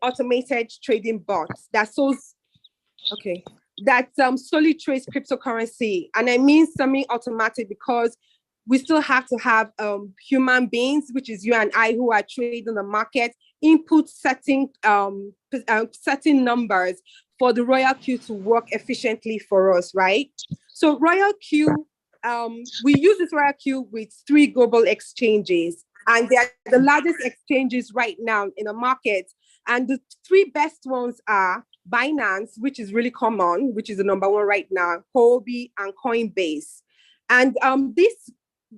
semi-automated trading bots that solely trades cryptocurrency. And I mean semi-automatic because we still have to have human beings, which is you and I, who are trading the market, input certain numbers for the Royal Queue to work efficiently for us, right? So Royal Queue, we use this Royal Queue with 3 global exchanges, and they are the largest exchanges right now in the market. And the 3 best ones are Binance, which is really common, which is the number 1 right now, Huobi, and Coinbase. And these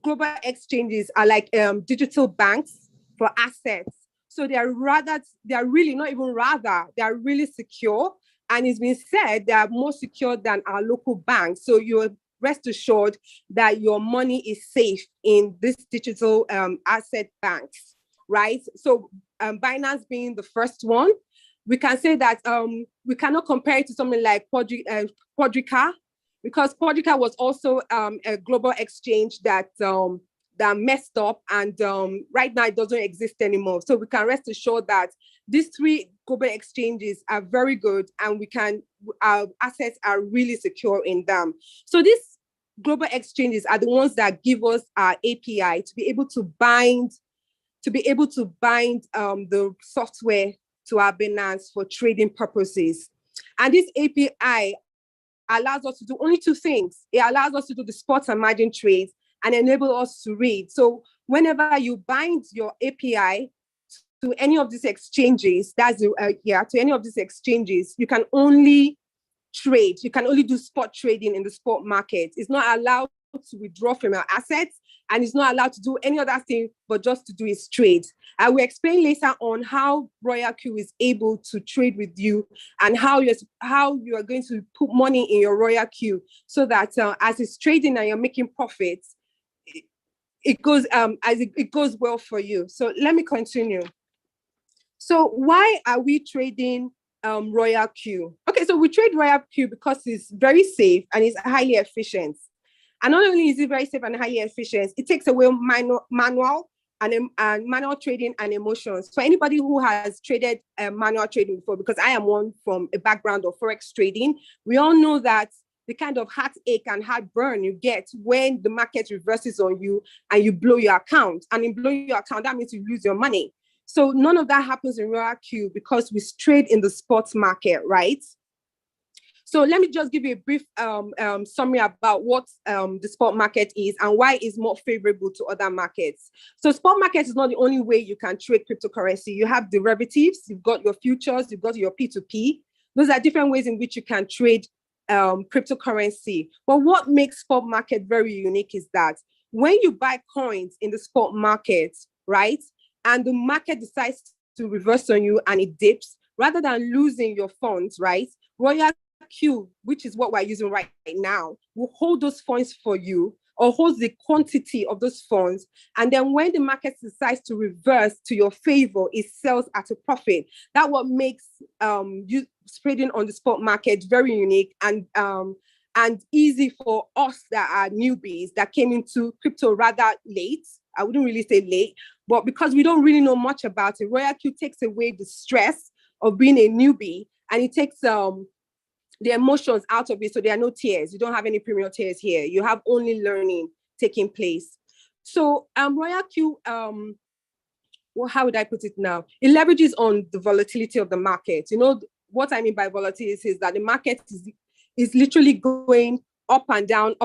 global exchanges are like digital banks for assets. So they are really secure. And it's been said they are more secure than our local banks. So you're rest assured that your money is safe in this digital asset banks, right? So Binance being the first one, we can say that we cannot compare it to something like Quadrica, because Quadrica was also a global exchange that messed up, and right now it doesn't exist anymore. So we can rest assured that these 3 global exchanges are very good, and our assets are really secure in them. So these global exchanges are the ones that give us our API to be able to bind the software to our Binance for trading purposes. And this API allows us to do only 2 things. It allows us to do the spot and margin trades and enable us to read. So whenever you bind your API to any of these exchanges, to any of these exchanges, you can only trade. You can only do spot trading in the spot market. It's not allowed to withdraw from your assets, and it's not allowed to do any other thing but just to do its trade. I will explain later on how Royal Q is able to trade with you, and how you are going to put money in your Royal Q, so that as it's trading and you're making profits, it goes well for you. So let me continue. So why are we trading Royal Q? Okay, so we trade Royal Q because it's very safe and it's highly efficient. And not only is it very safe and highly efficient, it takes away manual trading and emotions. For anybody who has traded manual trading before, because I am one from a background of Forex trading, we all know that the kind of heartache and heartburn you get when the market reverses on you and you blow your account. And in blowing your account, that means you lose your money. So none of that happens in Royal Q because we trade in the spot market, right? So let me just give you a brief summary about what the spot market is and why it's more favorable to other markets. So spot market is not the only way you can trade cryptocurrency. You have derivatives, you've got your futures, you've got your P2P. Those are different ways in which you can trade cryptocurrency. But what makes spot market very unique is that when you buy coins in the spot market, right, and the market decides to reverse on you and it dips, rather than losing your funds, right, Royal Q, which is what we're using right now, will hold those funds for you, or holds the quantity of those funds. And then when the market decides to reverse to your favor, it sells at a profit. That's what makes you trading on the spot market very unique and easy for us that are newbies that came into crypto rather late. I wouldn't really say late, but because we don't really know much about it, Royal Q takes away the stress of being a newbie, and it takes the emotions out of it. So there are no tears. You don't have any premium tears here. You have only learning taking place. So Royal Q, well, how would I put it now? It leverages on the volatility of the market. You know, what I mean by volatility is that the market is literally going up and down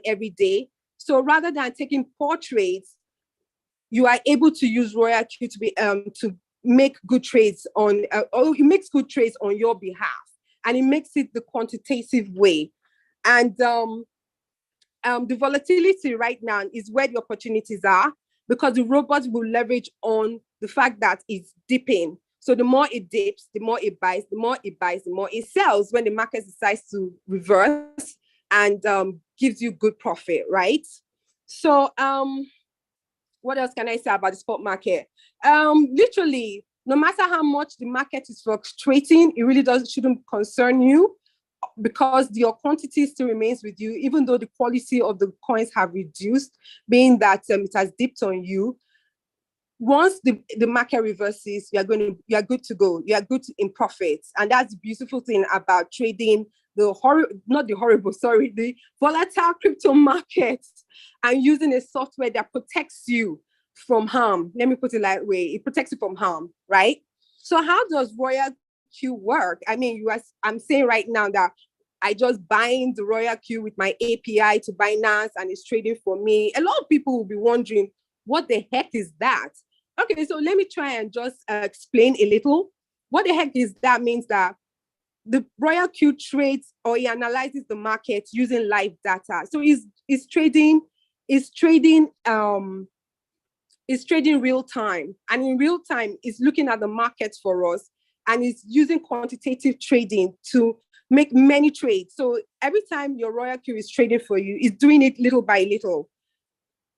every day. So rather than taking poor trades, you are able to use Royal Q to make good trades on, or it makes good trades on your behalf. And it makes it the quantitative way. And the volatility right now is where the opportunities are, because the robots will leverage on the fact that it's dipping. So the more it dips, the more it buys, the more it buys, the more it sells when the market decides to reverse and gives you good profit, right? So what else can I say about the spot market? Literally, no matter how much the market is fluctuating, it really shouldn't concern you, because your quantity still remains with you, even though the quality of the coins have reduced, being that it has dipped on you. once the market reverses, you are good to go. You are good in profits. And that's the beautiful thing about trading the volatile crypto markets and using a software that protects you from harm. Let me put it that way. It protects you from harm, right? So how does Royal Q work? I mean, I'm saying right now that I just bind the Royal Q with my API to Binance and it's trading for me. A lot of people will be wondering, what the heck is that? Okay, so let me try and just explain a little. What the heck is that? Means that the Royal Q trades or he analyzes the market using live data. So it's trading real time. And in real time, it's looking at the market for us and it's using quantitative trading to make many trades. So every time your Royal Q is trading for you, it's doing it little by little.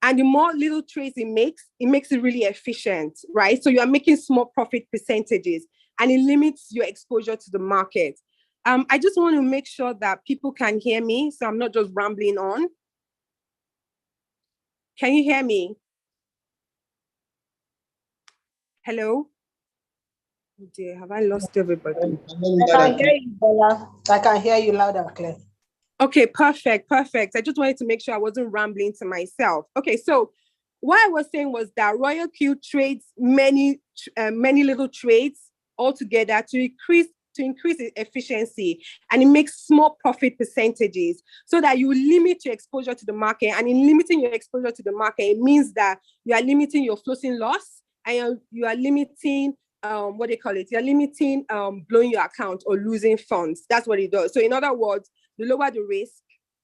And the more little trades it makes it really efficient, right? So you are making small profit percentages and it limits your exposure to the market. I just want to make sure that people can hear me, so I'm not just rambling on. Can you hear me? Hello? Oh dear, have I lost everybody? I can hear you, Bola. I can hear you loud and clear. Okay, perfect. I just wanted to make sure I wasn't rambling to myself. Okay, so what I was saying was that Royal Q trades many little trades all together to increase its efficiency, and it makes small profit percentages so that you limit your exposure to the market. And in limiting your exposure to the market, it means that you are limiting your floating loss and you are limiting You're limiting blowing your account or losing funds. That's what it does. So in other words, the lower the risk,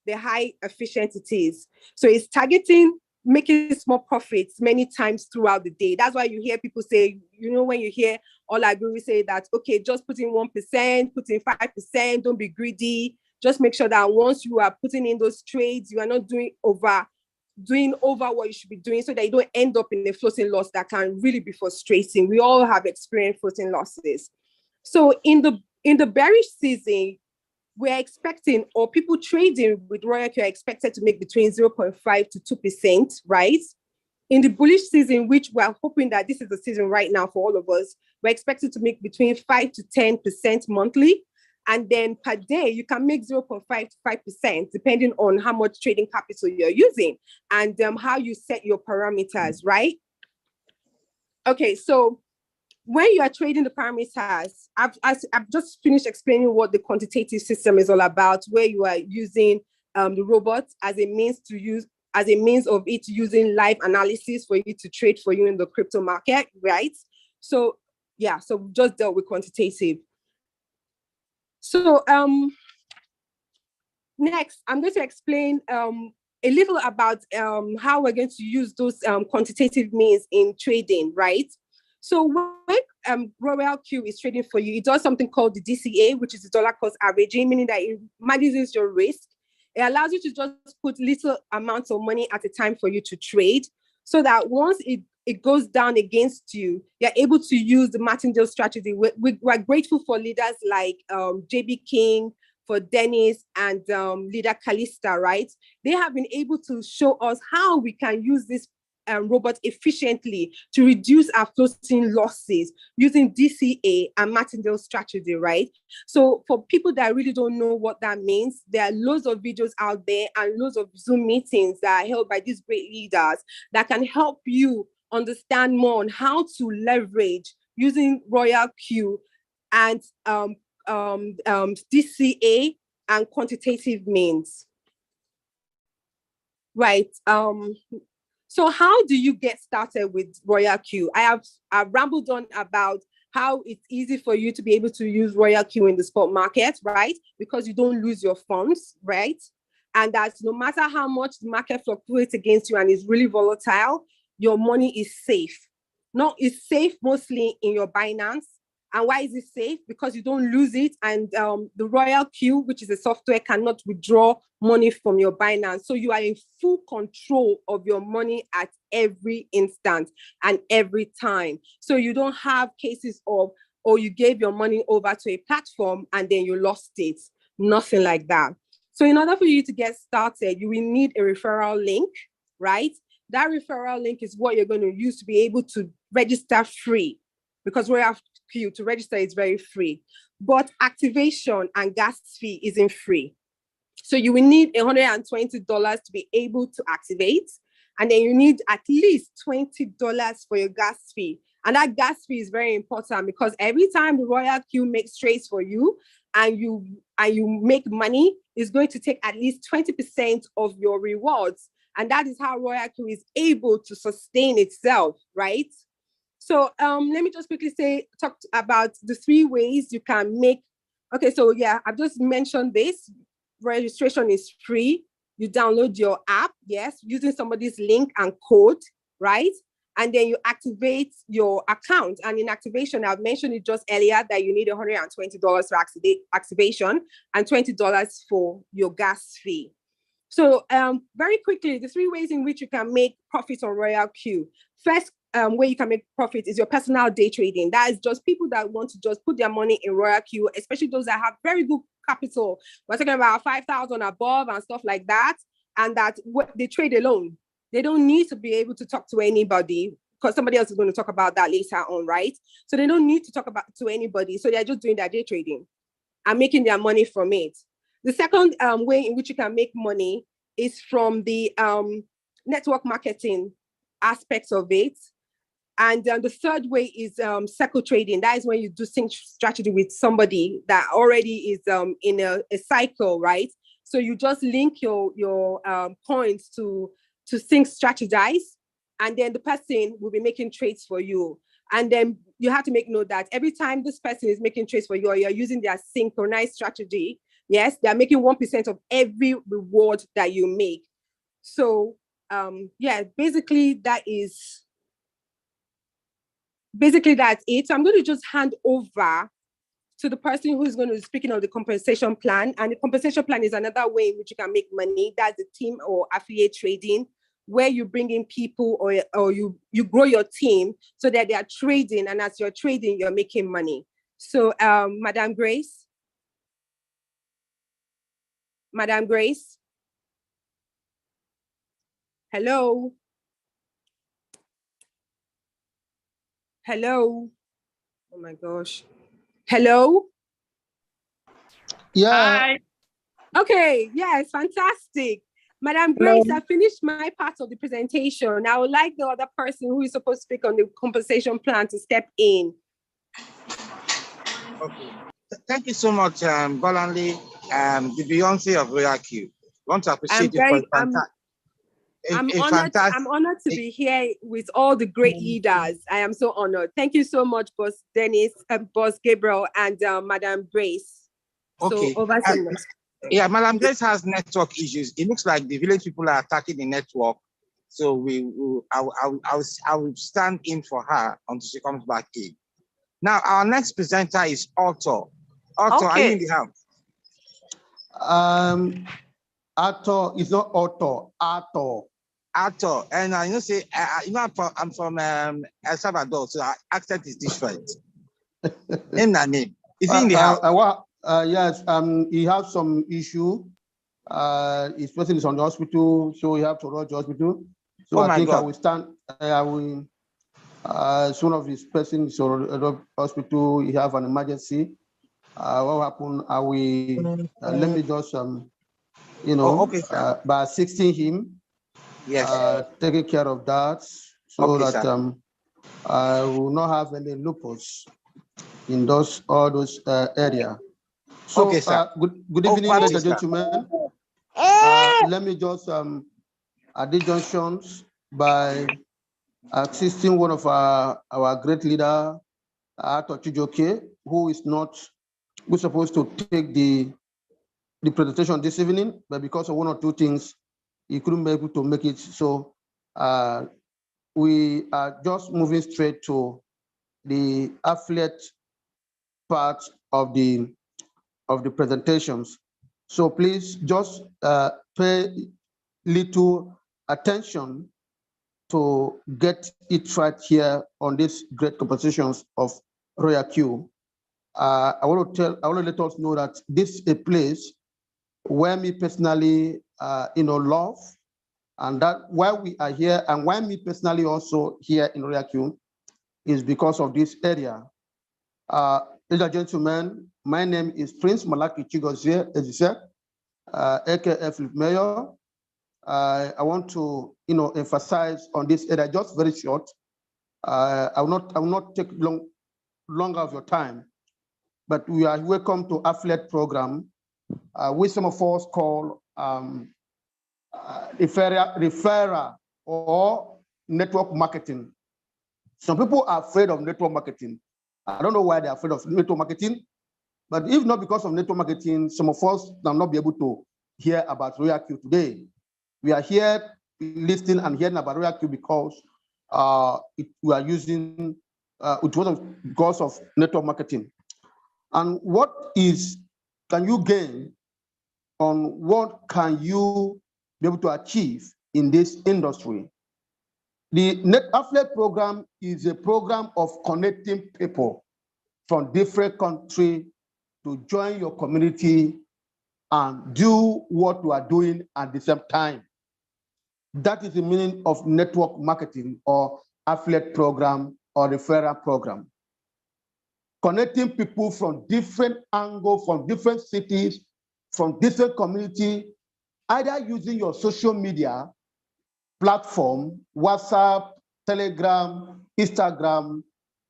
the high efficient it is. So it's targeting making small profits many times throughout the day. That's why you hear people say, when you hear all I agree say that, okay, just put in 1%, put in 5%, don't be greedy. Just make sure that once you are putting in those trades, you are not doing over what you should be doing so that you don't end up in a floating loss that can really be frustrating. We all have experienced floating losses. So in the bearish season, we're expecting, or people trading with Royal Q are expected to make between 0.5 to 2%, right? In the bullish season, which we're hoping that this is the season right now for all of us, we're expected to make between 5 to 10% monthly. And then per day, you can make 0.5 to 5%, depending on how much trading capital you're using and how you set your parameters, right? Okay, so when you are trading the parameters, I've just finished explaining what the quantitative system is all about, where you are using the robot as a means of it using live analysis for you to trade for you in the crypto market, right? So yeah, so we just dealt with quantitative. So next, I'm going to explain a little about how we're going to use those quantitative means in trading, right? So when Royal Q is trading for you, it does something called the DCA, which is the dollar cost averaging, meaning that it manages your risk. It allows you to just put little amounts of money at a time for you to trade, so that once it goes down against you, you're able to use the martingale strategy. We're grateful for leaders like JB King, for Dennis and leader Calista, right? They have been able to show us how we can use this robot efficiently to reduce our floating losses using DCA and martingale strategy, right? So for people that really don't know what that means, there are loads of videos out there and loads of Zoom meetings that are held by these great leaders that can help you understand more on how to leverage using Royal Q and DCA and quantitative means. Right. So how do you get started with Royal Q? I've rambled on about how it's easy for you to be able to use Royal Q in the spot market, right? Because you don't lose your funds, right? And that no matter how much the market fluctuates against you and is really volatile, your money is safe. No, it's safe mostly in your Binance. And why is it safe? Because you don't lose it. And the Royal Q, which is a software, cannot withdraw money from your Binance. So you are in full control of your money at every instant and every time. So you don't have cases of, or you gave your money over to a platform and then you lost it. Nothing like that. So in order for you to get started, you will need a referral link, right? That referral link is what you're going to use to be able to register free, because Royal Q to register is very free. But activation and gas fee isn't free. So you will need $120 to be able to activate. And then you need at least $20 for your gas fee. And that gas fee is very important, because every time the Royal Q makes trades for you and you make money, it's going to take at least 20% of your rewards. And that is how Royal Q is able to sustain itself, right? So let me just quickly talk about the 3 ways you can make. Okay, so yeah, I've just mentioned this. Registration is free. You download your app, yes, using somebody's link and code, right? And then you activate your account. And in activation, I've mentioned it just earlier that you need $120 for activation and $20 for your gas fee. So very quickly, the 3 ways in which you can make profits on Royal Q. First way you can make profit is your personal day trading. That is just people that want to just put their money in Royal Q, especially those that have very good capital. We're talking about 5,000 above and stuff like that. And that they trade alone. They don't need to be able to talk to anybody, because somebody else is going to talk about that later on, right? So they don't need to talk to anybody. So they're just doing their day trading and making their money from it. The second way in which you can make money is from the network marketing aspects of it. And the third way is circle trading. That is when you do sync strategy with somebody that already is in a cycle, right? So you just link your coins to sync strategize, and then the person will be making trades for you. And then you have to make note that every time this person is making trades for you, or you're using their synchronized strategy, yes, they're making 1% of every reward that you make. So yeah, basically that's it. So I'm going to just hand over to the person who's going to be speaking of the compensation plan. And the compensation plan is another way in which you can make money. That's the team or affiliate trading, where you bring in people or you grow your team so that they are trading, and as you're trading, you're making money. So Madam Grace. Hello. Oh my gosh. Hello. Yeah. Hi. Okay, yes, fantastic. Madam Grace, I finished my part of the presentation. I would like the other person who is supposed to speak on the compensation plan to step in. Okay. Thank you so much, Bolanle, the Beyonce of Royal Q. I want to appreciate you for I'm honored to be here with all the great leaders. I am so honored. Thank you so much, Boss Dennis, Boss Gabriel, and Madam Grace. Okay. So over to you. Yeah, Madam Grace has network issues. It looks like the village people are attacking the network. So I will stand in for her until she comes back in. Now, our next presenter is Otto. Otto, are you in the house? Otto is not Otto. Otto. Otto, and you know, say I'm from El Salvador, so our accent is different. Name that name. Is he in the house? Yes. He has some issue. His person is on the hospital, so he have to rush the hospital. So I think God. I will stand. I will. Soon of his person is on the hospital. He have an emergency. What happened? I will. Let me just okay, by assisting him. Yes. Taking care of that, so okay, that I will not have any lupus in all those area. So okay, sir. good evening, ladies and gentlemen. Let me just at these junctions by assisting one of our great leader, Ato Chijoke, who's supposed to take the presentation this evening, but because of one or two things, he couldn't be able to make it. So we are just moving straight to the affiliate part of the presentations. So please just pay little attention to get it right here on these great compositions of Royal Q. I want to let us know that this is a place where me personally, love, and that why we are here, and why me personally also here in Royal Q is because of this area. Ladies and gentlemen, my name is Prince Malaki Chigozie, as you said, aka Philip Mayor. I want to, emphasize on this area, just very short. I will not take longer of your time, but we are welcome to affiliate program, which some of us call referral or network marketing. Some people are afraid of network marketing. I don't know why they're afraid of network marketing, but if not because of network marketing, some of us will not be able to hear about Royal Q today. We are here listening and hearing about Royal Q because we are using it was because of network marketing. And what can you gain on what can you be able to achieve in this industry? The Net Affiliate program is a program of connecting people from different countries to join your community and do what you are doing at the same time. That is the meaning of network marketing or affiliate program or referral program. Connecting people from different angles, from different cities, from different communities, either using your social media platform, WhatsApp, Telegram, Instagram,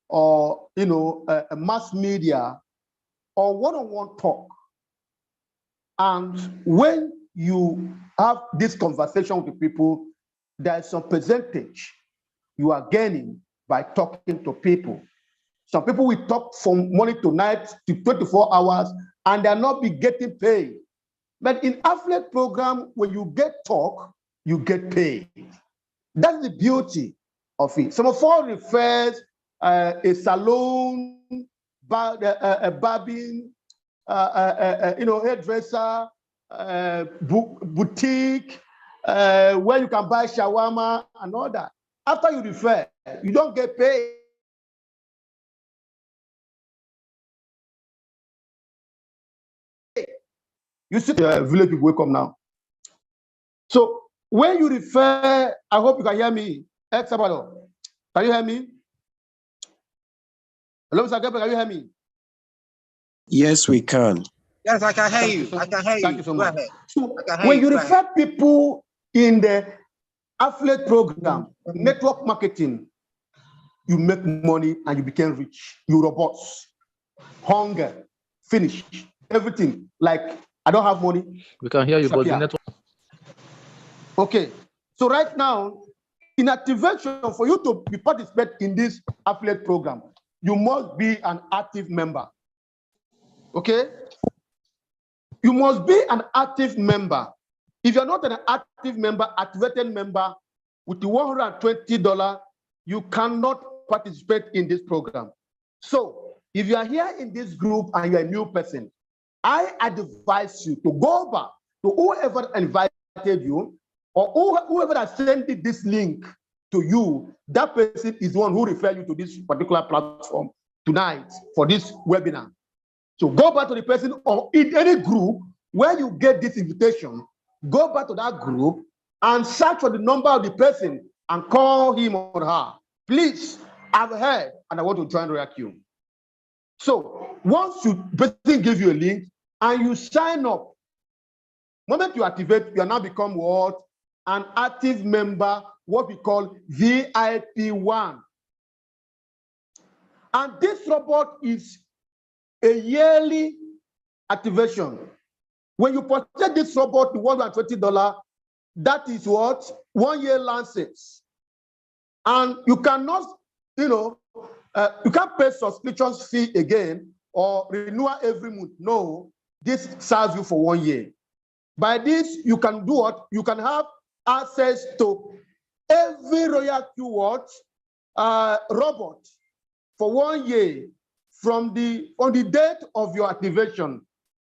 or a mass media, or one-on-one talk. And when you have this conversation with people, there is some percentage you are gaining by talking to people. Some people will talk from morning to night to 24 hours, and they're not be getting paid. But in affiliate program, when you get talk, you get paid. That's the beauty of it. Some of us refers a salon, a barbing, hairdresser, boutique, where you can buy shawarma and all that. After you refer, you don't get paid. You see the village people welcome now. So when you refer, I hope you can hear me. Ex Sabado, can you hear me? Hello, Mr. Gabriel, can you hear me? Yes, we can. Yes, I can hear you. I can hear you. Thank you so much. So hear when you. you refer people in the affiliate program, network marketing, you make money and you become rich. You robots, hunger, finish, everything. Like, I don't have money. We can hear you, but the network. Okay, so right now, in activation, for you to participate in this affiliate program, you must be an active member. Okay? You must be an active member. If you're not an active member, activated member, with the $120, you cannot participate in this program. So if you are here in this group and you're a new person, I advise you to go back to whoever invited you or whoever has sent this link to you. That person is the one who referred you to this particular platform tonight for this webinar. So go back to the person or in any group where you get this invitation, go back to that group and search for the number of the person and call him or her. Please, I've heard and I want to join Royal Q. So once the person gives you a link and you sign up, the moment you activate, you are now become what? An active member, what we call VIP1. And this robot is a yearly activation. When you purchase this robot, the $120, that is what? 1 year license. And you cannot, you can't pay subscription fee again or renewal every month. No, this serves you for 1 year. By this, you can do what? You can have access to every Royal Q robot for 1 year on the date of your activation.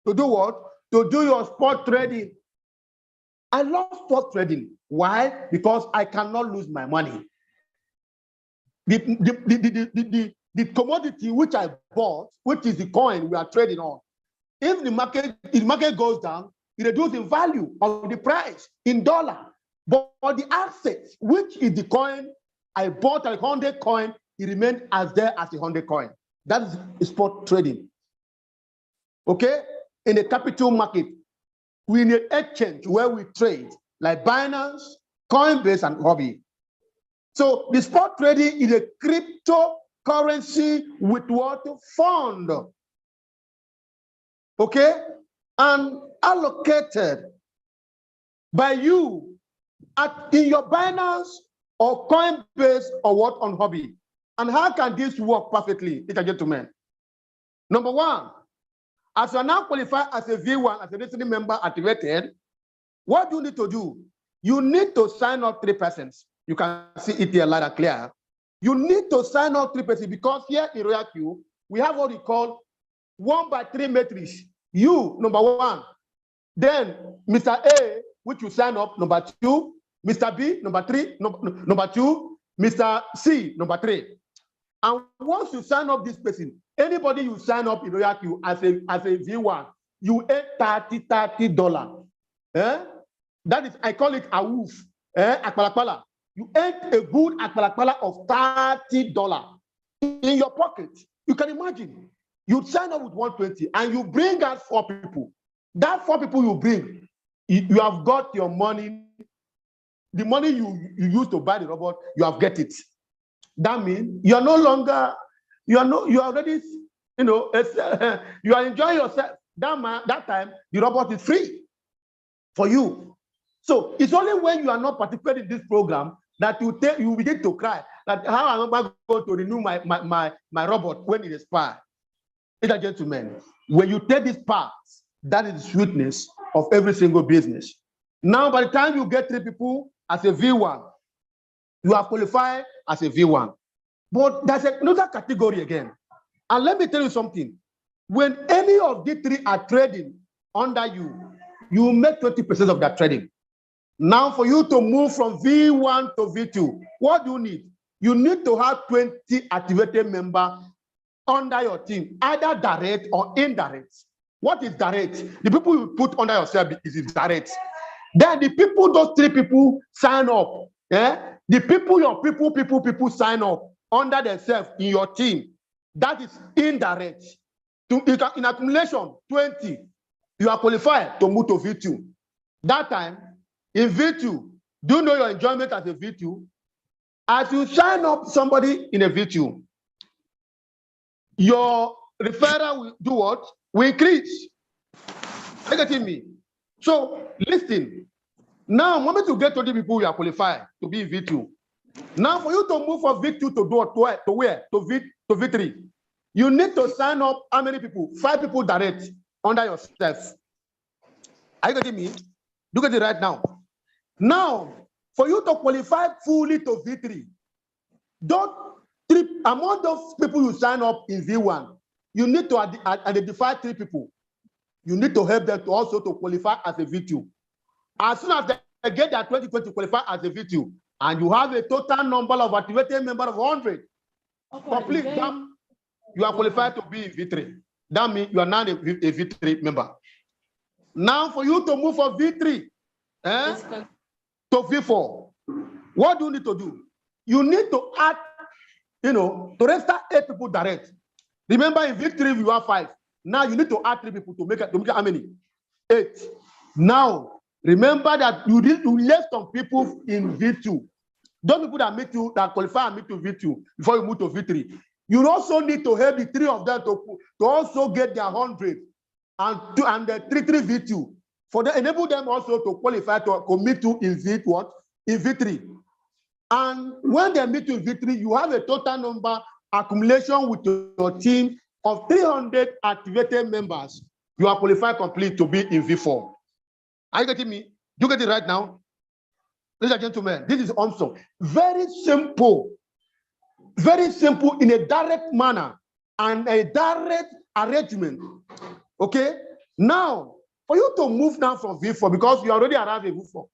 To do what? To do your spot trading. I love spot trading. Why? Because I cannot lose my money. The commodity which I bought, which is the coin we are trading on, if the market goes down, it reduces the value of the price in dollar. But the asset, which is the coin I bought, a 100 coin, it remains as there as 100 coin. That is spot trading. Okay? In the capital market, we need exchange where we trade, like Binance, Coinbase, and Hobby. So the spot trading is a cryptocurrency with what? Fund. Okay? And allocated by you in your Binance or Coinbase or what on Hobby. And how can this work perfectly, ladies and gentlemen? Number one, as you are now qualified as a V1, as a listening member activated, what do you need to do? You need to sign up 3 persons. You can see it here loud and clear. You need to sign up 3 persons because here in Royal Q, we have what we call 1x3 matrix. You, number 1. Then Mr. A, which you sign up, number 2. Mr. B, number 3, number 2. Mr. C, number 3. And once you sign up this person, anybody you sign up in Royal Q as a V1, you earn $30. That is, I call it a woof. Akpalakpala. You earn a good akpalakpala of $30 in your pocket. You can imagine. You sign up with 120 and you bring out 4 people. That 4 people you bring, you have got your money. The money you use to buy the robot, you have get it. That means you are no longer, you are already, you are enjoying yourself. That time, the robot is free for you. So it's only when you are not participating in this program that you begin to cry that how am I going to renew my robot when it expires? Ladies and gentlemen, when you take this part, that is the sweetness of every single business. Now, by the time you get 3 people as a V1, you are qualified as a V1. But there's another category again. And let me tell you something. When any of the 3 are trading under you, you make 20% of that trading. Now, for you to move from V1 to V2, what do you need? You need to have 20 activated members under your team, either direct or indirect. What is direct? The people you put under yourself is direct. Then the people, those 3 people sign up. The people, your people sign up under themselves in your team. That is indirect. In accumulation, 20, you are qualified to move to V2. That time, in V2, do you know your enjoyment as a V2? As you sign up somebody in a V2, your referral will do what? Will increase. Are you getting me? So, listen. Now, the moment you get 20 people, you are qualified to be in V2. Now, for you to move from V2 to where? To V3. You need to sign up how many people? 5 people direct under yourself. Are you getting me? Look at it right now. Now, for you to qualify fully to V3, among those people you sign up in V1, you need to identify 3 people. You need to help them to also to qualify as a V2. As soon as they get their 2020 to qualify as a V2, and you have a total number of activated members of 100, complete them, you are qualified to be in V3. That means you are now a V3 member. Now, for you to move from V3 to V4, what do you need to do? You need to add, to register 8 people direct. Remember, in V3 you have 5. Now you need to add 3 people to make it how many? 8. Now, remember that you left some people in V2. Those people that qualify and meet to V2 before you move to V3. You also need to help the 3 of them to also get their 100 and the 3 V2 for them, enable them also to qualify to commit to in V3. And when they meet in V3, you have a total number accumulation with your team of 300 activated members. You are qualified complete to be in V4. Are you getting me? Do you get it right now? Ladies and gentlemen, this is also very simple in a direct manner and a direct arrangement. Okay? Now, for you to move now from V4, because you already arrived at V4,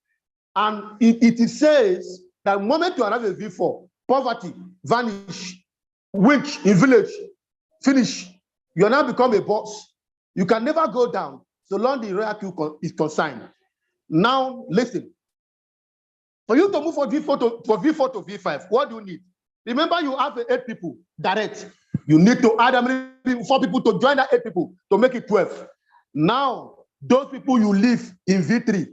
and it says that the moment you arrive at V4, poverty, vanish, witch in village, finish. You are now become a boss. You can never go down so long the hierarchy is consigned. Now, listen. For you to move from V4 to V5, what do you need? Remember, you have 8 people direct. You need to add 4 people to join that 8 people to make it 12. Now, those people you leave in V3,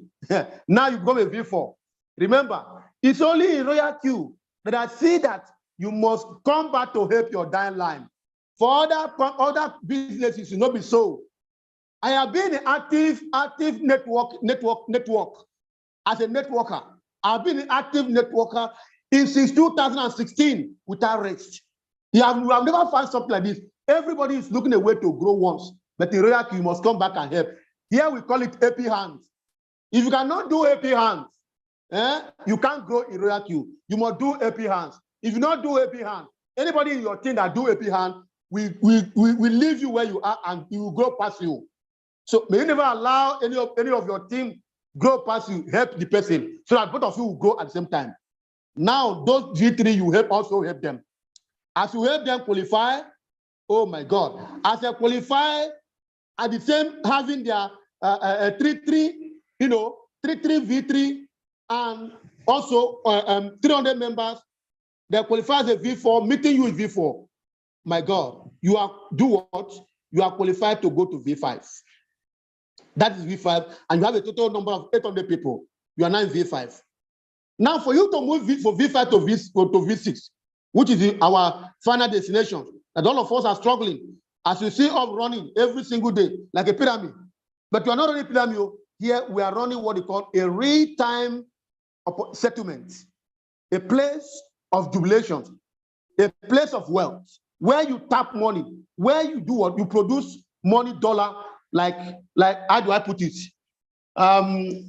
now you become a V4. Remember, it's only in Royal Q that I see that you must come back to help your dying line. For other businesses, it will not be so. I have been an active network as a networker. I've been an active networker since 2016 without rest. You have never found something like this. Everybody is looking a way to grow once, but in Royal Q, you must come back and help. Here we call it AP hands. If you cannot do AP hands, you can't grow in Royal Q. You must do AP hands. If you not do AP hands, anybody in your team that do AP hands, we leave you where you are and you will grow past you. So may you never allow any of your team grow past you. Help the person so that both of you will grow at the same time. Now those G3 you also help them. As you help them qualify, oh my God! As they qualify, at the same having their 3-3, 3-3 V3, and also 300 members, they qualify as a V4, meeting you with V4. My God, you are qualified to go to V5. That is V5, and you have a total number of 800 people. You are now in V5. Now, for you to move from V5 to V6, which is our final destination, that all of us are struggling, as you see us running every single day, like a pyramid. But we are not running a pyramid. Here, we are running what we call a real-time settlement, a place of jubilation, a place of wealth, where you tap money, where you do what? You produce money, dollar, like how do I put it?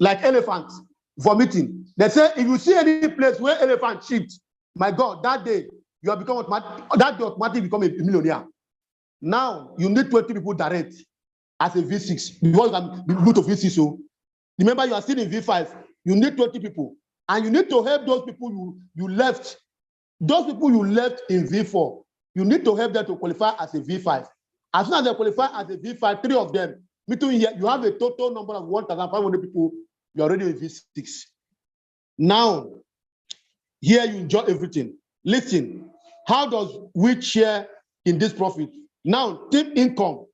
Like elephants vomiting. They say if you see any place where elephants shit, my God, that day you have become automatically become a millionaire. Now you need 20 people direct as a V6 before you can go to V6. So remember, you are still in V5. You need 20 people, and you need to help those people you left. Those people you left in V4, you need to help them to qualify as a V5. As soon as they qualify as a V5, 3 of them, between here, you have a total number of 1,500 people. You're already in V6. Now, here you enjoy everything. Listen, how does we share in this profit? Now, team income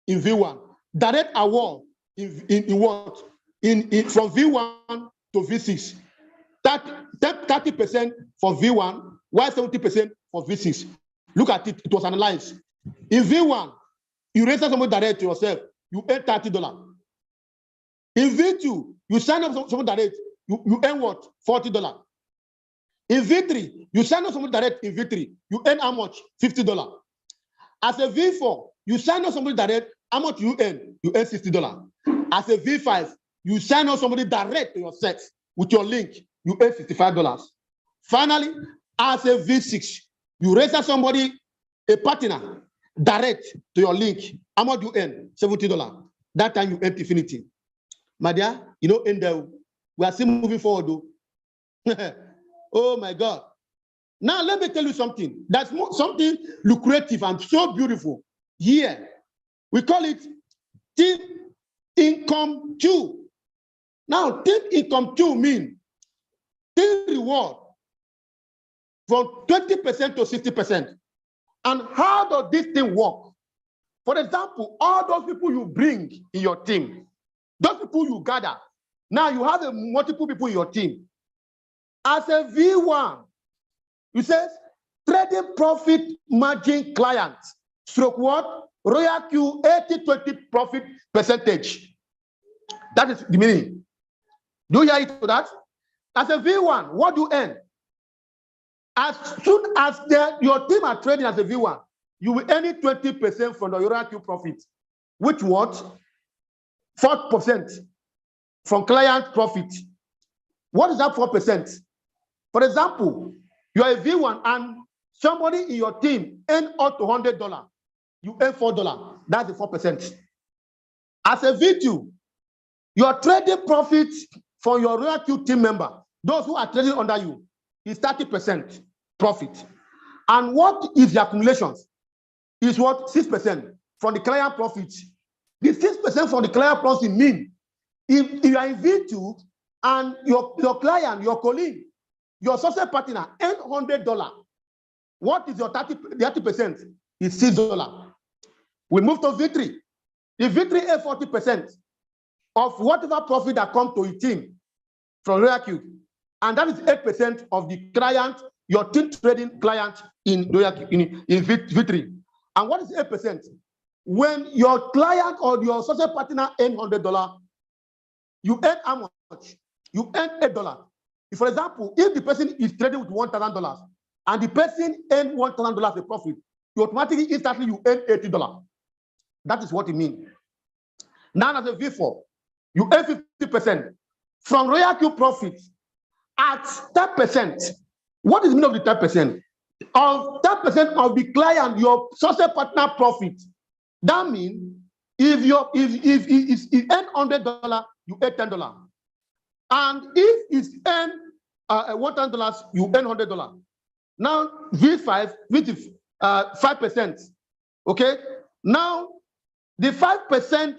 in V1, direct award in what? From V1 to V6. 30% for V1, while 70% for V6. Look at it, it was analyzed. In V1, you register someone direct to yourself, you earn $30. In V2, you sign up someone direct, you earn what? $40. In V3, you sign up someone direct in V3, you earn how much? $50. As a V4, you sign up somebody direct, how much you earn? You earn $60. As a V5, you sign up somebody direct to yourself with your link, you earn $65. Finally, as a V6, you register somebody, a partner, direct to your link, how much you earn? $70. That time you earn infinity. My dear, we are still moving forward though. Oh my God. Now let me tell you something. That's something lucrative and so beautiful. Here, we call it team income 2. Now, team income 2 means team reward from 20% to 60%. And how does this thing work? For example, all those people you bring in your team, those people you gather, now you have multiple people in your team. As a V1, you say trading profit margin client, stroke what? Royal Q 80-20 profit percentage. That is the meaning. Do you hear it to that? As a V1, what do you earn? As soon as your team are trading as a V1, you will earn 20% from the Royal Q profit, which what? 4% from client profit. What is that 4%? For example, you are a V1 and somebody in your team earn up to $100. You earn $4. That's the 4%. As a V2, your trading profit for your Royal Q team member, those who are trading under you, is 30% profit. And what is the accumulations? Is what? 6% from the client profit. The 6% from the client profit means if you are in V2 and your client, your colleague, your social partner earn $100, What is your 30%? Is $6. We move to Victory. The Victory is 40% of whatever profit that comes to a team from RoyalQ. And that is 8% of the client, your team trading client in RoyalQ, in Victory. And what is 8%? When your client or your social partner earn $100, you earn how much? You earn $8. For example, if the person is trading with $1,000 and the person earn $1,000 a profit, you automatically, instantly, you earn $80. That is what it means. Now, as a V4, you earn 50% from RoyalQ profits at 10%. What is the meaning of the 10%? Of 10% of the client, your social partner profit. That means if you earn $100, you earn $10. And if it's earn $1,000, you earn $100. Now V5, which is 5%. Okay. Now the 5%,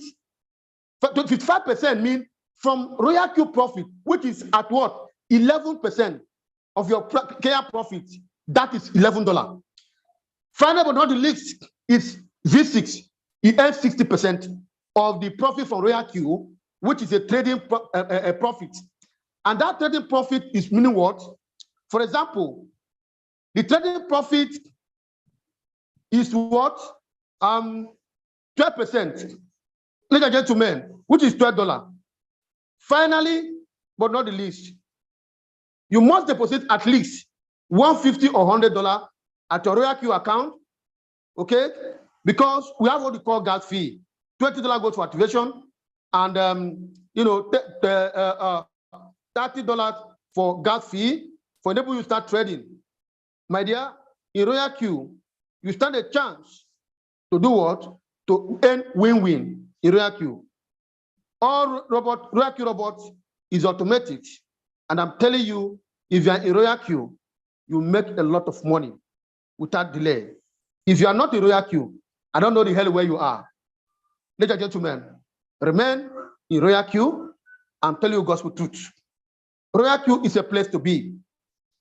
55% mean from RoyalQ profit, which is at what? 11% of your care profit. That is $11. Final but not the least is V6. It earns 60% of the profit from RoyalQ, which is a trading profit. And that trading profit is meaning what? For example, the trading profit is what? 12%. Ladies and gentlemen, which is $12. Finally, but not the least, you must deposit at least $150 or $100 at your RoyalQ account, okay? Because we have what we call gas fee. $20 goes for activation, and $30 for gas fee for enable you to start trading. My dear, in RoyalQ, you stand a chance to do what? To earn win-win in RoyalQ. All RoyalQ robots is automatic, and I'm telling you, if you are in RoyalQ, you make a lot of money without delay. If you are not in RoyalQ, I don't know the hell where you are. Ladies and gentlemen, remain in RoyalQ. I'm telling you gospel truth. RoyalQ is a place to be.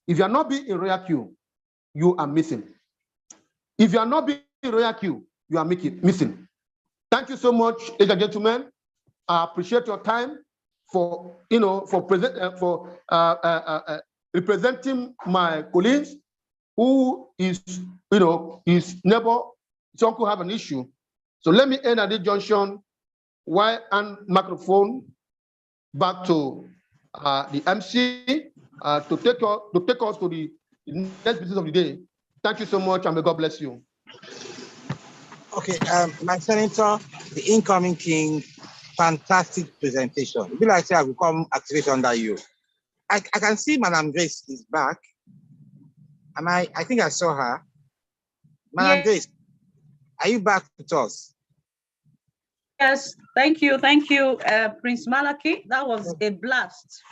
If you are not being in RoyalQ, you are missing. If you are not being in RoyalQ, you are missing. Thank you so much, ladies and gentlemen. I appreciate your time for representing my colleagues who is his neighbor, his uncle have an issue. So let me end at this junction while and microphone back to the MC to take us to the next business of the day. Thank you so much, and may God bless you. Okay, my senator, the incoming king, fantastic presentation. It be like say I will come activate under you. I can see Madam Grace is back. Am I think I saw her. Madam Yes. Grace, are you back with us? Yes, thank you, Prince Malaki. That was a blast.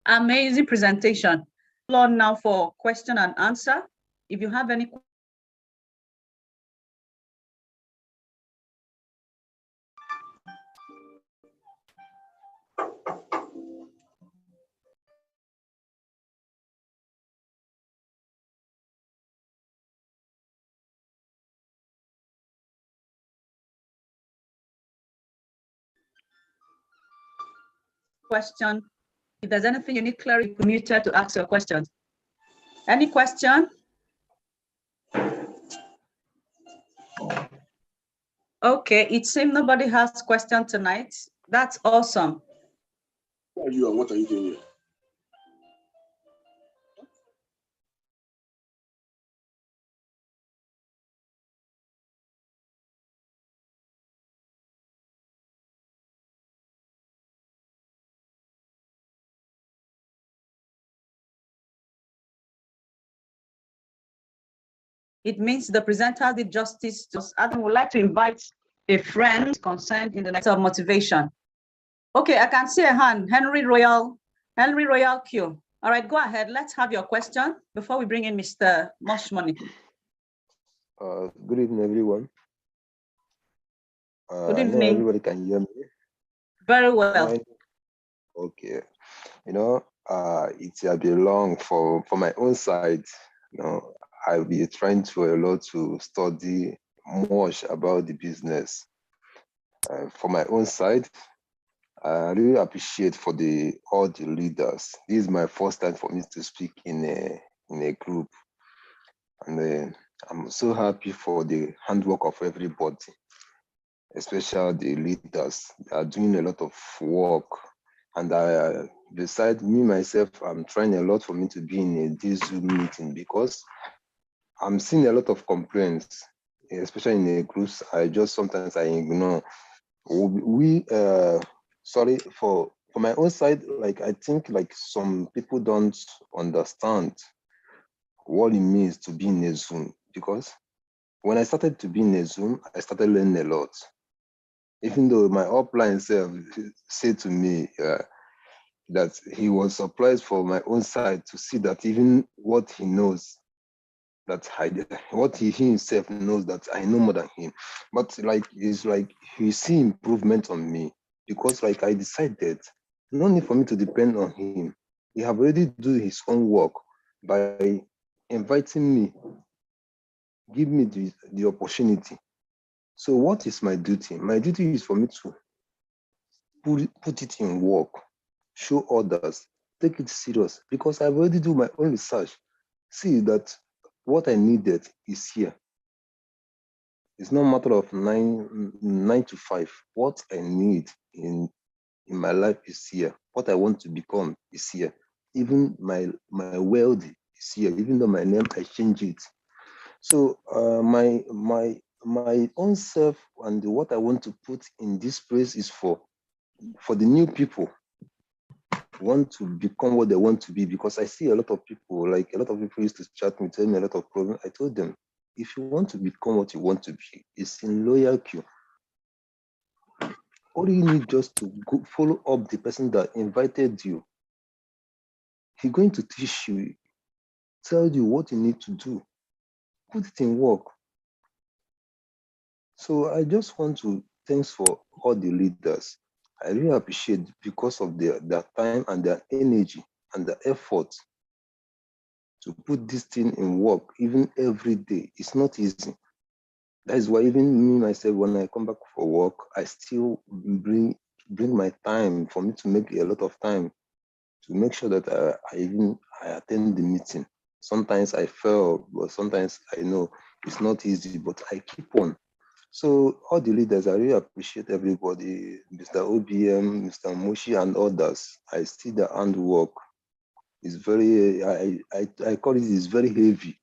Amazing presentation. Floor now for question and answer. If you have any question, if there's anything you need clarity, muted to ask your questions. Any question? Okay, it seems nobody has question tonight. That's awesome. Who are you and what are you doing here? It means the presenter did justice to us. Adam would like to invite a friend concerned in the next of motivation. Okay, I can see a hand, Henry Royal Q. All right, go ahead. Let's have your question before we bring in Mr. Moshmoney. Good evening, everyone. Good I know evening. everybody can hear me. Very well. Okay. You know, it has been long for my own side. I'll be trying to a lot to study much about the business. For my own side, I really appreciate for all the leaders. This is my first time for me to speak in a group, and I'm so happy for the handwork of everybody, especially the leaders. They are doing a lot of work, and beside me myself, I'm trying a lot for me to be in this Zoom meeting because I'm seeing a lot of complaints, especially in the groups. Sometimes I ignore. Sorry, for my own side, like I think like some people don't understand what it means to be in a Zoom, because when I started to be in a Zoom, I started learning a lot. Even though my upline self said to me that he was surprised for my own side to see that even what he knows, what he himself knows, that I know more than him. But like, it's like he see improvement on me, because like I decided no need for me to depend on him. He have already do his own work by inviting me, give me the opportunity. So what is my duty? My duty is for me to put it in work, show others, take it serious, because I've already do my own research. See that what I needed is here. It's not a matter of nine to 5. What I need in my life is here. What I want to become is here. Even my wealth is here. Even though my name, I change it. So my own self and what I want to put in this place is for the new people who want to become what they want to be. Because I see a lot of people, like a lot of people used to chat me, tell me a lot of problems. I told them, if you want to become what you want to be, it's in loyal queue. All you need just to go follow up the person that invited you. He's going to teach you, tell you what you need to do, put it in work. So I just want to thanks for all the leaders. I really appreciate because of their time and their energy and their effort to put this thing in work, even every day. It's not easy. That is why even me myself, when I come back for work, I still bring my time for me to make a lot of time to make sure that I attend the meeting. Sometimes I fail, but sometimes I know it's not easy, but I keep on. So all the leaders, I really appreciate everybody, Mr. OBM, Mr. Moshi, and others. I see the handwork. It's very, I call it, it's very heavy.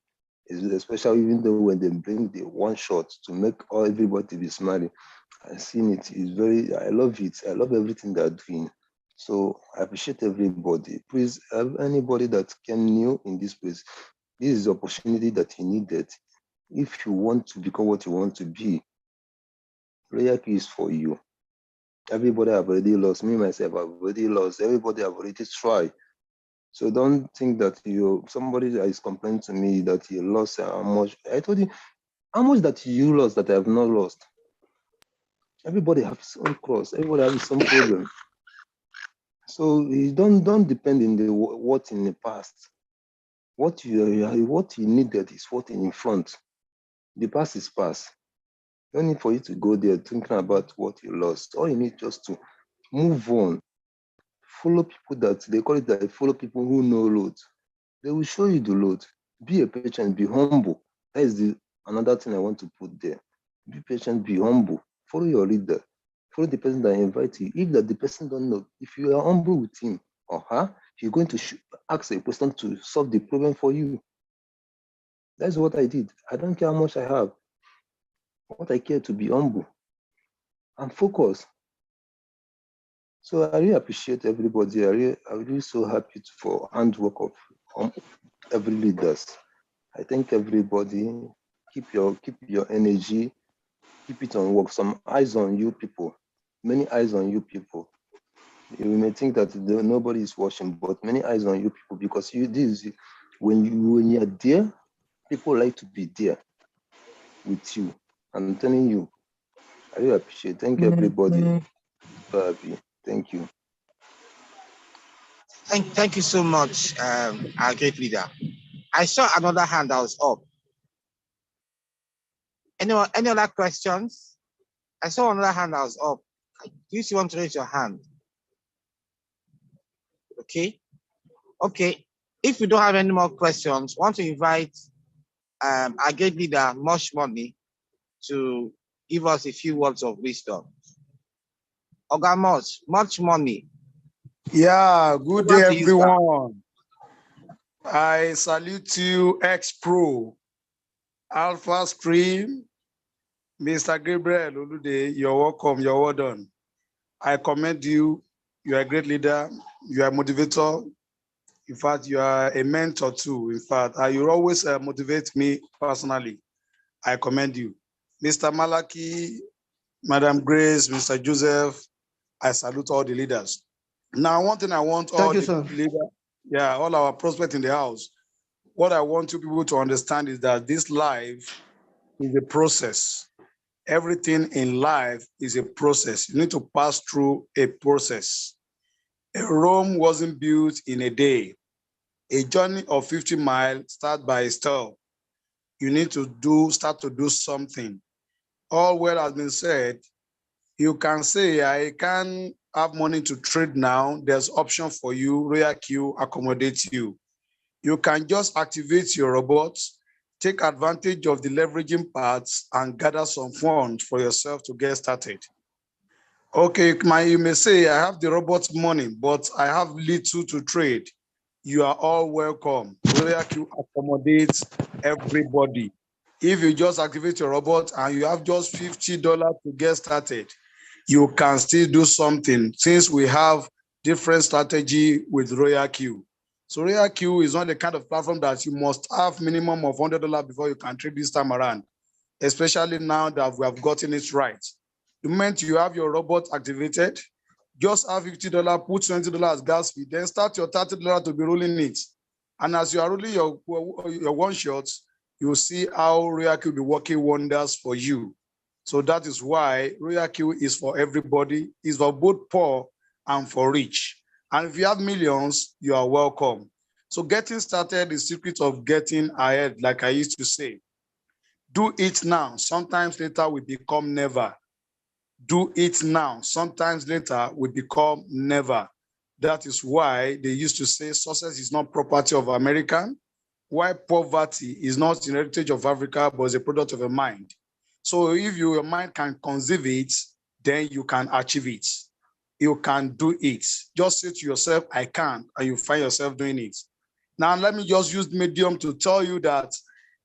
Especially even though when they bring the one shot to make everybody be smiling. I've seen it. It's very, I love it. I love everything they're doing. So I appreciate everybody. Please, anybody that came new in this place, this is the opportunity that you needed. If you want to become what you want to be, prayer key is for you. Everybody have already lost. Me, myself, I've already lost. Everybody have already tried. So don't think that somebody is complaining to me that you lost how much. I told you, how much that you lost that I have not lost. Everybody has his own cross. Everybody has some problem. So you don't depend in what in the past. What you needed is what in front. The past is past. No need for you to go there thinking about what you lost. All you need just to move on. Follow people that they call it that follow people who know load. They will show you the load. Be a patient, be humble. That is another thing I want to put there. Be patient, be humble. Follow your leader. Follow the person that invites you. If that the person don't know, if you are humble with him or her, you're going to ask a person to solve the problem for you. That's what I did. I don't care how much I have. What I care to be humble and focus. So I really appreciate everybody. I'm really so happy for handwork of every leaders. I thank everybody. Keep your energy. Keep it on work. Some eyes on you people. Many eyes on you people. You may think that nobody is watching, but many eyes on you people, because when you're there, people like to be there with you. I'm telling you, I really appreciate. Thank everybody. Thank you. Thank you so much, our great leader. I saw another hand that was up. Any other questions? I saw another hand that was up. Do you still want to raise your hand? Okay. Okay. If we don't have any more questions, I want to invite our great leader, Much Money, to give us a few words of wisdom. Oga Much Money. Yeah, good Over day, to you, sir. everyone. I salute you, X-Pro, Alpha Stream, Mr. Gabriel Olude. You're welcome. You're well done. I commend you. You are a great leader. You are a motivator. In fact, you are a mentor too. In fact, you always motivate me personally. I commend you. Mr. Malaki, Madam Grace, Mr. Joseph, I salute all the leaders. Now, one thing I want all Thank you, the sir. leaders, all our prospects in the house, what I want you people to understand is that this life is a process. Everything in life is a process. You need to pass through a process. Rome wasn't built in a day. A journey of 50 miles starts by a step. You need to start to do something. All well has been said. You can say, I can have money to trade now. There's option for you. Royal Q accommodates you. You can just activate your robots, take advantage of the leveraging parts, and gather some funds for yourself to get started. Okay, you may say, I have the robot money, but I have little to trade. You are all welcome. Royal Q accommodates everybody. If you just activate your robot and you have just $50 to get started, you can still do something since we have different strategy with Royal Q. So Royal Q is not the kind of platform that you must have minimum of $100 before you can trade this time around, especially now that we have gotten it right. The moment you have your robot activated, just have $50, put $20 as gas fee, then start your $30 to be rolling it. And as you are rolling your one shots, you'll see how Royal Q will be working wonders for you. So that is why Royal Q is for everybody, is for both poor and for rich. And if you have millions, you are welcome. So getting started is the secret of getting ahead, like I used to say. Do it now. Sometimes later we become never. Do it now. Sometimes later we become never. That is why they used to say success is not property of American, why poverty is not an heritage of Africa, but is a product of a mind. So if your mind can conceive it, then you can achieve it. You can do it. Just say to yourself, I can, and you find yourself doing it. Now, let me just use Medium to tell you that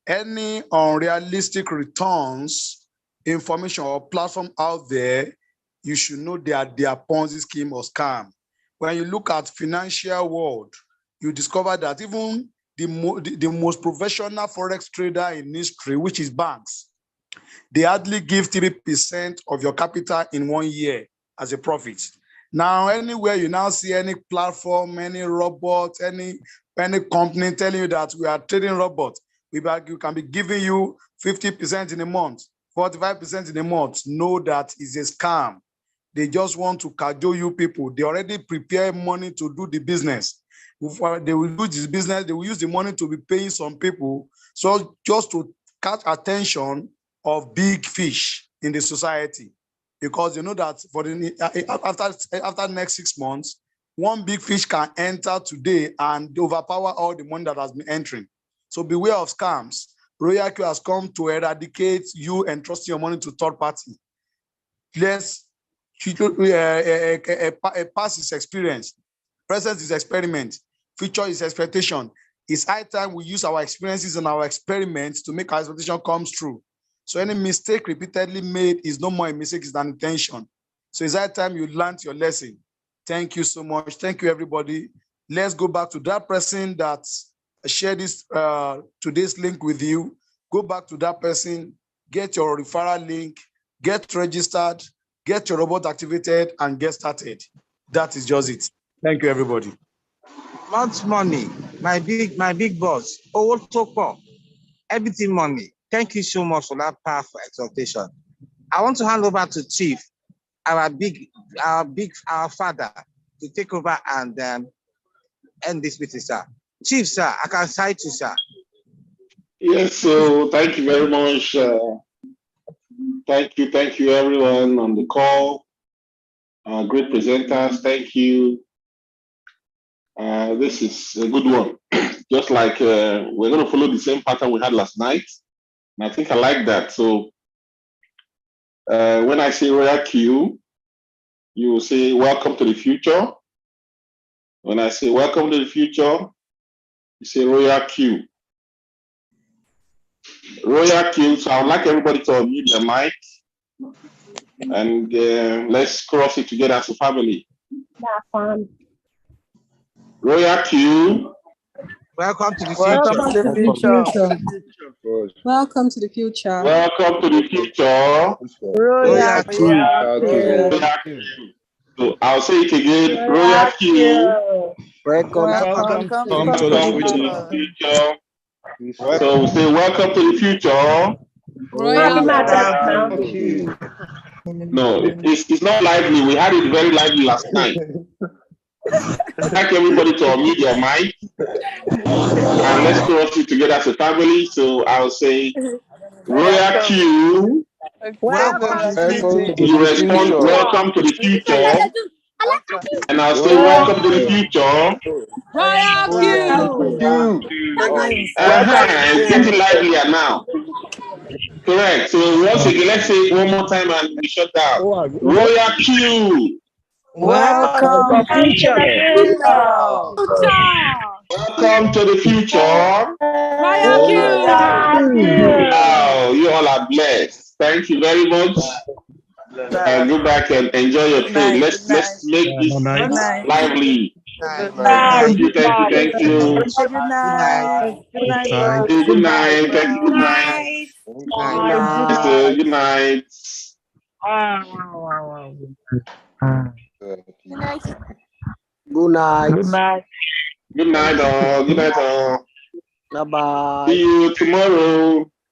any unrealistic returns information or platform out there, you should know that they are Ponzi scheme or scam. When you look at financial world, you discover that even the most professional forex trader in history, which is banks, they hardly give 3% of your capital in 1 year as a profit. Now, anywhere you now see any platform, any robot, any company telling you that we are trading robots, we can be giving you 50% in a month, 45% in a month, know that is a scam. They just want to cajole you people. They already prepare money to do the business. They will do this business, they will use the money to be paying some people. So just to catch attention of big fish in the society, because you know that for the after next 6 months, one big fish can enter today and overpower all the money that has been entering. So beware of scams. Royal Q has come to eradicate you entrusting your money to third party. Let's past is experience, present is experiment, future is expectation. It's high time we use our experiences and our experiments to make our expectation comes true. So any mistake repeatedly made is no more a mistake, it's an intention. So it's high time you learned your lesson. Thank you so much. Thank you, everybody. Let's go back to that person that shared this today's link with you. Go back to that person, get your referral link, get registered, get your robot activated, and get started. That is just it. Thank you, everybody. Much Money, my big boss. Owotokpo, everything money. Thank you so much for that powerful exhortation. I want to hand over to Chief, our father, to take over and end this meeting, sir. Chief, sir, I can cite you, sir. Yes, so thank you very much. Thank you, everyone on the call. Great presenters, thank you. This is a good one. Just like we're going to follow the same pattern we had last night. And I think I like that. So when I say Royal Q, you will say welcome to the future. When I say welcome to the future, you say Royal Q. Royal Q. So I would like everybody to unmute their mic and let's cross it together as a family. Royal Q. Welcome to the Welcome future. to the future. Welcome to the future. Welcome to the future. Royal Q. Q. So I'll say it again. Royal Q. Welcome to the future. So we say welcome to the future. No, it's not lively. We had it very lively last night. I'd like everybody to unmute your mic and let's cross it together as a family. So I'll say Royal Q. Welcome to the future. You respond welcome to the future. And I'll say welcome to the future. Royal Q. It's getting livelier now. Correct. So once again, let's say it one more time and we shut down. Royal Q. Welcome to the future. Welcome to the future. Royal Q. Wow, you all are blessed. Thank you very much. Go back and enjoy your food. Let's make this lively. Thank you. Good night. Thank you. Good night. Good night. Thank you. Good night. Good night. Good night. Good night, all. Good night, all. Bye-bye. See you tomorrow.